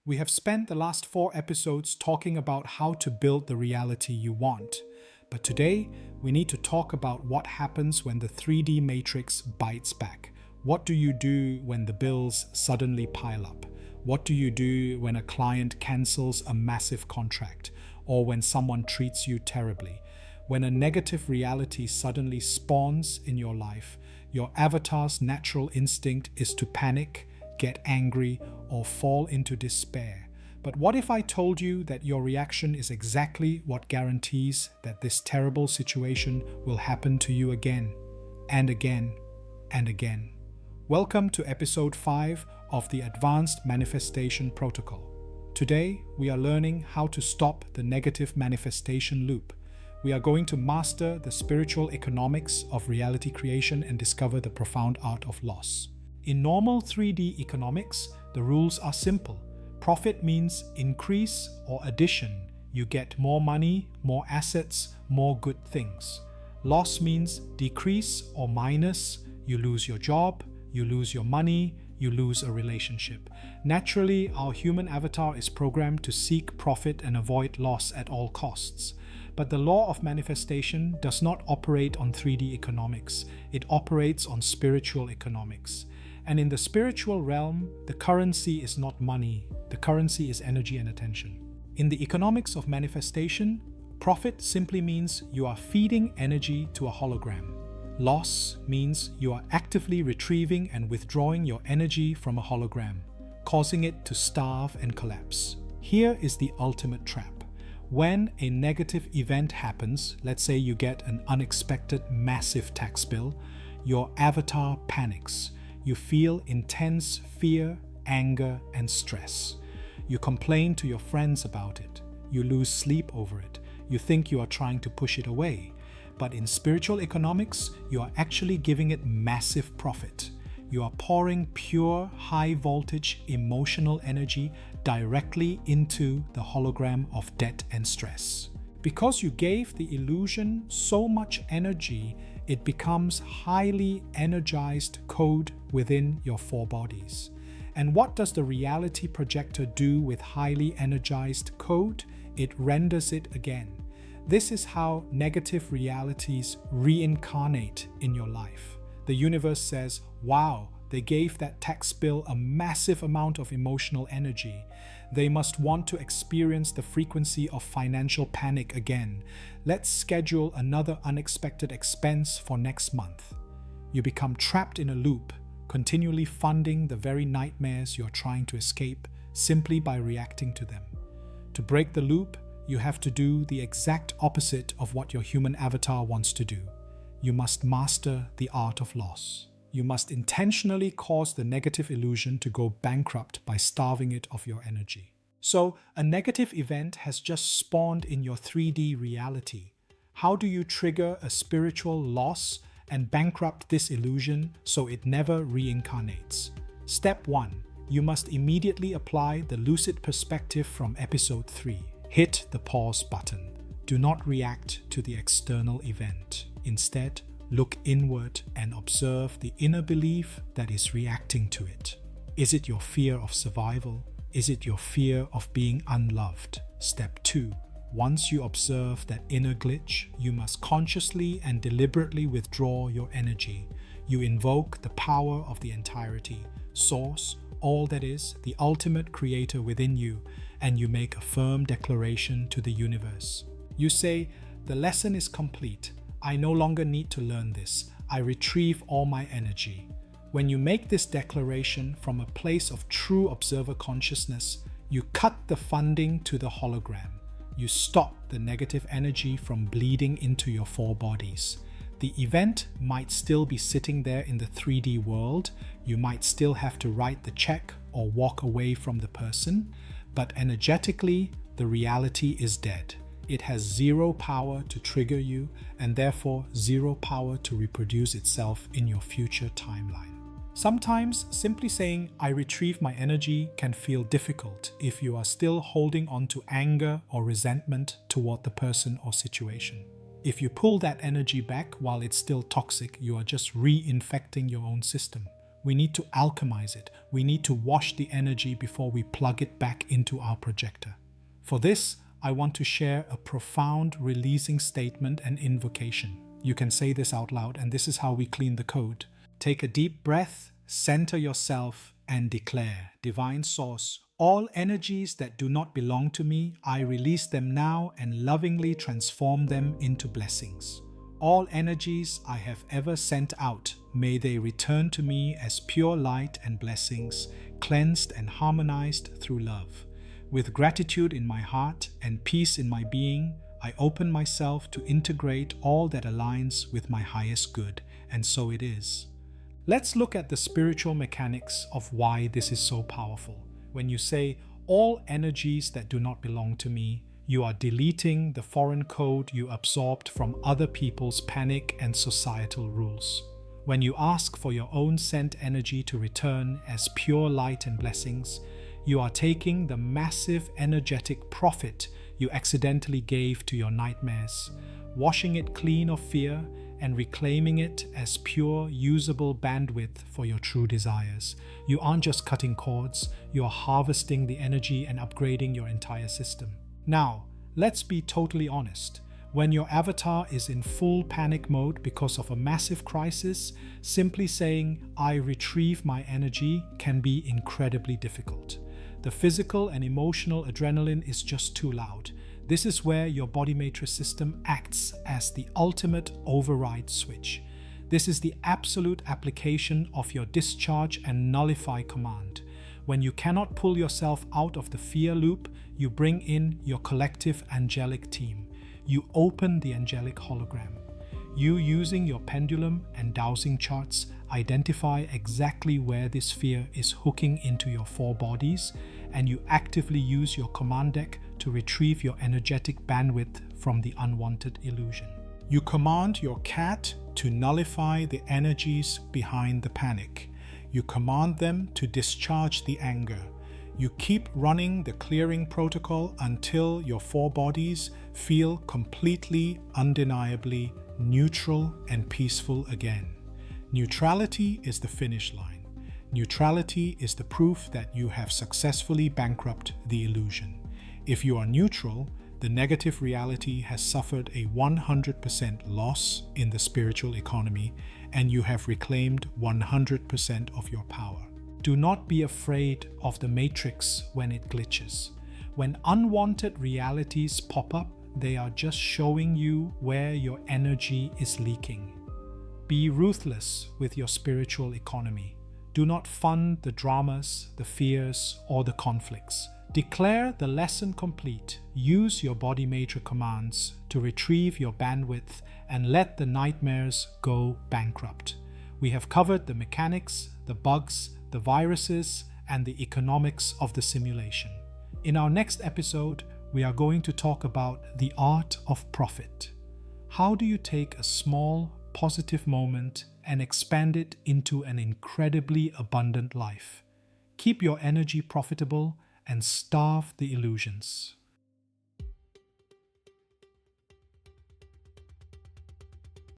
We have spent the last 4 episodes talking about how to build the reality you want. But today, we need to talk about what happens when the 3D matrix bites back. What do you do when the bills suddenly pile up? What do you do when a client cancels a massive contract? Or when someone treats you terribly? When a negative reality suddenly spawns in your life, your avatar's natural instinct is to panic, get angry, or fall into despair. But what if I told you that your reaction is exactly what guarantees that this terrible situation will happen to you again, and again, and again? Welcome to episode 5 of the Advanced Manifestation Protocol. Today, we are learning how to stop the negative manifestation loop. We are going to master the spiritual economics of reality creation and discover the profound art of loss. In normal 3D economics, the rules are simple. Profit means increase or addition. You get more money, more assets, more good things. Loss means decrease or minus. You lose your job, you lose your money, you lose a relationship. Naturally, our human avatar is programmed to seek profit and avoid loss at all costs. But the law of manifestation does not operate on 3D economics. It operates on spiritual economics. And in the spiritual realm, the currency is not money. The currency is energy and attention. In the economics of manifestation, profit simply means you are feeding energy to a hologram. Loss means you are actively retrieving and withdrawing your energy from a hologram, causing it to starve and collapse. Here is the ultimate trap. When a negative event happens, let's say you get an unexpected massive tax bill, your avatar panics. You feel intense fear, anger, and stress. You complain to your friends about it. You lose sleep over it. You think you are trying to push it away. But in spiritual economics, you are actually giving it massive profit. You are pouring pure, high-voltage emotional energy directly into the hologram of debt and stress. Because you gave the illusion so much energy, it becomes highly energized code within your 4 bodies. And what does the reality projector do with highly energized code? It renders it again. This is how negative realities reincarnate in your life. The universe says, wow, they gave that tax bill a massive amount of emotional energy. They must want to experience the frequency of financial panic again. Let's schedule another unexpected expense for next month. You become trapped in a loop, continually funding the very nightmares you're trying to escape simply by reacting to them. To break the loop, you have to do the exact opposite of what your human avatar wants to do. You must master the art of loss. You must intentionally cause the negative illusion to go bankrupt by starving it of your energy. So, a negative event has just spawned in your 3D reality. How do you trigger a spiritual loss and bankrupt this illusion so it never reincarnates? Step 1. You must immediately apply the lucid perspective from episode 3. Hit the pause button. Do not react to the external event. Instead, look inward and observe the inner belief that is reacting to it. Is it your fear of survival? Is it your fear of being unloved? Step 2. Once you observe that inner glitch, you must consciously and deliberately withdraw your energy. You invoke the power of the entirety, source, all that is, the ultimate creator within you, and you make a firm declaration to the universe. You say, the lesson is complete. I no longer need to learn this. I retrieve all my energy. When you make this declaration from a place of true observer consciousness, you cut the funding to the hologram. You stop the negative energy from bleeding into your 4 bodies. The event might still be sitting there in the 3D world. You might still have to write the check or walk away from the person, but energetically, the reality is dead. It has 0 power to trigger you and therefore 0 power to reproduce itself in your future timeline. Sometimes simply saying, I retrieve my energy can feel difficult if you are still holding on to anger or resentment toward the person or situation. If you pull that energy back while it's still toxic, you are just reinfecting your own system. We need to alchemize it. We need to wash the energy before we plug it back into our projector. For this, I want to share a profound releasing statement and invocation. You can say this out loud, and this is how we clean the code. Take a deep breath, center yourself, and declare, Divine Source, all energies that do not belong to me, I release them now and lovingly transform them into blessings. All energies I have ever sent out, may they return to me as pure light and blessings, cleansed and harmonized through love. With gratitude in my heart and peace in my being, I open myself to integrate all that aligns with my highest good, and so it is. Let's look at the spiritual mechanics of why this is so powerful. When you say, all energies that do not belong to me, you are deleting the foreign code you absorbed from other people's panic and societal rules. When you ask for your own sent energy to return as pure light and blessings, you are taking the massive energetic profit you accidentally gave to your nightmares, washing it clean of fear, and reclaiming it as pure, usable bandwidth for your true desires. You aren't just cutting cords, you are harvesting the energy and upgrading your entire system. Now, let's be totally honest. When your avatar is in full panic mode because of a massive crisis, simply saying, I retrieve my energy can be incredibly difficult. The physical and emotional adrenaline is just too loud. This is where your BodyMaitre system acts as the ultimate override switch. This is the absolute application of your discharge and nullify command. When you cannot pull yourself out of the fear loop, you bring in your collective angelic team. You open the angelic hologram. You, using your pendulum and dowsing charts, identify exactly where this fear is hooking into your four bodies, and you actively use your command deck to retrieve your energetic bandwidth from the unwanted illusion. You command your cat to nullify the energies behind the panic. You command them to discharge the anger. You keep running the clearing protocol until your four bodies feel completely, undeniably neutral and peaceful again. Neutrality is the finish line. Neutrality is the proof that you have successfully bankrupted the illusion. If you are neutral, the negative reality has suffered a 100% loss in the spiritual economy, and you have reclaimed 100% of your power. Do not be afraid of the matrix when it glitches. When unwanted realities pop up, they are just showing you where your energy is leaking. Be ruthless with your spiritual economy. Do not fund the dramas, the fears, or the conflicts. Declare the lesson complete. Use your BodyMaitre commands to retrieve your bandwidth and let the nightmares go bankrupt. We have covered the mechanics, the bugs, the viruses, and the economics of the simulation. In our next episode, we are going to talk about the art of profit. How do you take a small, positive moment and expand it into an incredibly abundant life? Keep your energy profitable and starve the illusions.